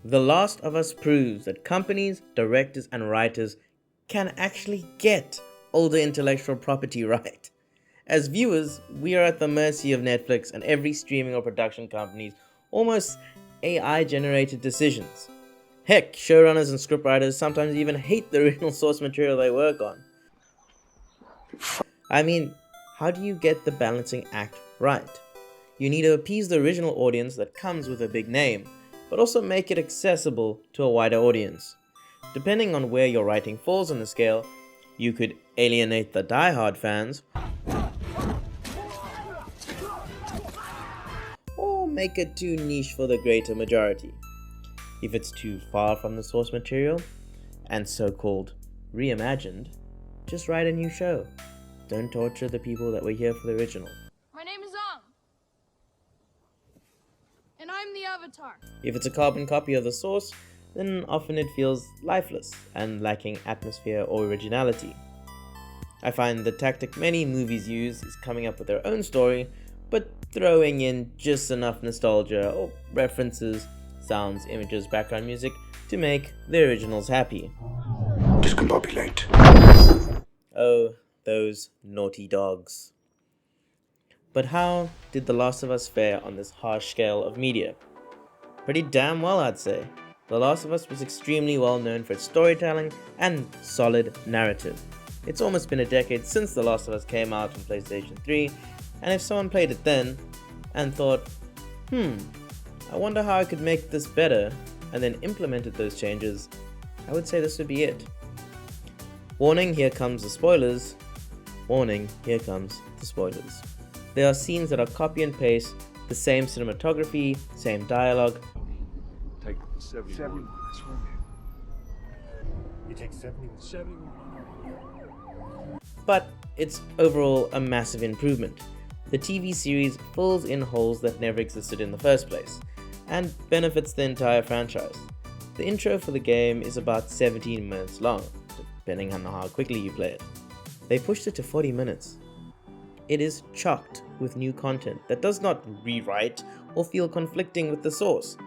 The Last of Us proves that companies, directors, and writers can actually get older intellectual property right. As viewers, we are at the mercy of Netflix and every streaming or production company's almost AI generated decisions. Heck, showrunners and scriptwriters sometimes even hate the original source material they work on. I mean, how do you get the balancing act right? You need to appease the original audience that comes with a big name, but also make it accessible to a wider audience. Depending on where your writing falls on the scale, you could alienate the die-hard fans, or make it too niche for the greater majority. If it's too far from the source material, and so-called reimagined, just write a new show. Don't torture the people that were here for the original. My name is and I'm the Avatar. If it's a carbon copy of the source, then often it feels lifeless and lacking atmosphere or originality. I find the tactic many movies use is coming up with their own story, but throwing in just enough nostalgia or references, sounds, images, background music to make the originals happy. Discombobulate. Oh, those naughty dogs. But how did The Last of Us fare on this harsh scale of media? Pretty damn well, I'd say. The Last of Us was extremely well known for its storytelling and solid narrative. It's almost been a decade since The Last of Us came out on PlayStation 3, and if someone played it then and thought, I wonder how I could make this better, and then implemented those changes, I would say this would be it. Warning, here comes the spoilers. Warning, here comes the spoilers. There are scenes that are copy and paste, the same cinematography, same dialogue. Take 71. You take 71. 71. But it's overall a massive improvement. The TV series fills in holes that never existed in the first place, and benefits the entire franchise. The intro for the game is about 17 minutes long, depending on how quickly you play it. They pushed it to 40 minutes. It is chocked with new content that does not rewrite or feel conflicting with the source.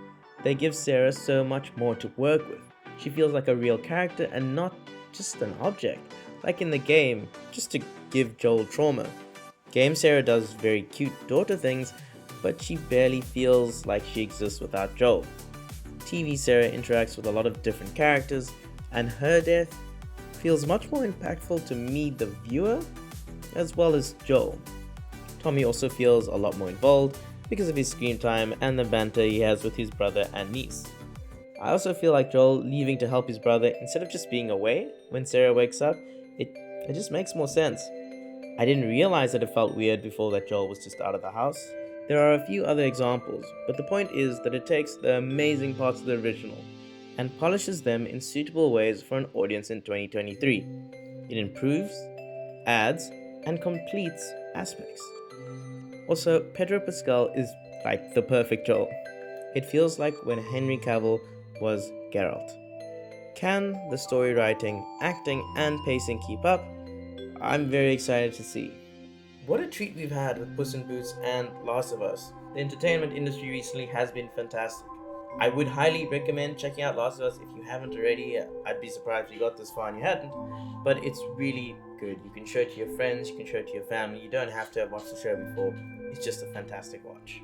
They give Sarah so much more to work with. She feels like a real character and not just an object, like in the game, just to give Joel trauma. Game Sarah does very cute daughter things, but she barely feels like she exists without Joel. TV Sarah interacts with a lot of different characters, and her death feels much more impactful to me, the viewer, as well as Joel. Tommy also feels a lot more involved because of his screen time and the banter he has with his brother and niece. I also feel like Joel leaving to help his brother instead of just being away when Sarah wakes up, it just makes more sense. I didn't realize that it felt weird before that Joel was just out of the house. There are a few other examples, but the point is that it takes the amazing parts of the original and polishes them in suitable ways for an audience in 2023. It improves, adds, and completes aspects. Also, Pedro Pascal is like the perfect Joel. It feels like when Henry Cavill was Geralt. Can the story writing, acting, and pacing keep up? I'm very excited to see. What a treat we've had with Puss in Boots and Last of Us. The entertainment industry recently has been fantastic. I would highly recommend checking out Last of Us if you haven't already. I'd be surprised if you got this far and you hadn't, but it's really good. You can show it to your friends, you can show it to your family. You don't have to have watched the show before. It's just a fantastic watch.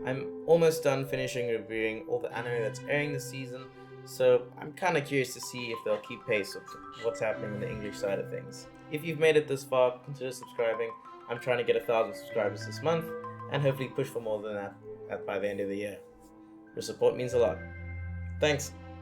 I'm almost done finishing reviewing all the anime that's airing this season, so I'm kind of curious to see if they'll keep pace with what's happening on the English side of things. If you've made it this far, consider subscribing. I'm trying to get 1,000 subscribers this month, and hopefully push for more than that by the end of the year. Your support means a lot. Thanks.